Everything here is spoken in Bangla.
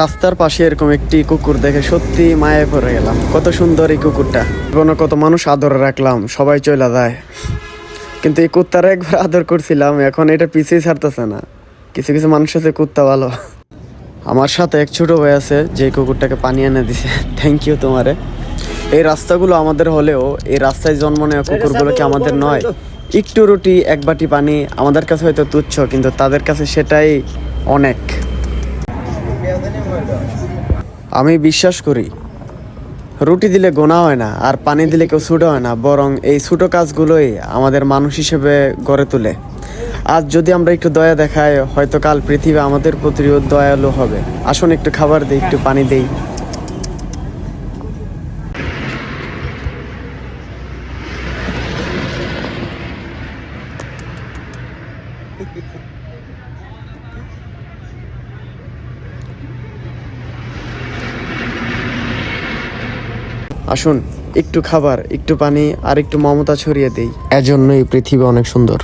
রাস্তার পাশে এরকম একটি কুকুর দেখে সত্যি মায়ায় পড়ে গেলাম। কত সুন্দর এই কুকুরটা। জীবনে কত মানুষ আদরে রাখলাম, সবাই চলে যায়, কিন্তু এই কুত্তারা একবার আদর করছিলাম, এখন এটা পিছিয়ে ছাড়তেছে না। কিছু কিছু মানুষ আছে কুত্তা ভালো। আমার সাথে এক ছোট ভাই আছে যে কুকুরটাকে পানি এনে দিছে, থ্যাংক ইউ তোমারে। এই রাস্তাগুলো আমাদের হলেও এই রাস্তায় জন্ম নেওয়া কুকুরগুলো কি আমাদের নয়? একটু রুটি এক বাটি পানি আমাদের কাছে হয়তো তুচ্ছ, কিন্তু তাদের কাছে সেটাই অনেক। আমি বিশ্বাস করি রুটি দিলে গোনা হয় না, আর পানি দিলে কেউ ছোটো হয় না, বরং এই ছোটো কাজগুলোই আমাদের মানুষ হিসেবে গড়ে তোলে। আজ যদি আমরা একটু দয়া দেখাই, হয়তো কাল পৃথিবী আমাদের প্রতিও দয়ালু হবে। আসুন একটু খাবার দিই, একটু পানি দিই। আসুন একটু খাবার, একটু পানি আর একটু মমতা ছড়িয়ে দিই। এজন্যই পৃথিবী অনেক সুন্দর।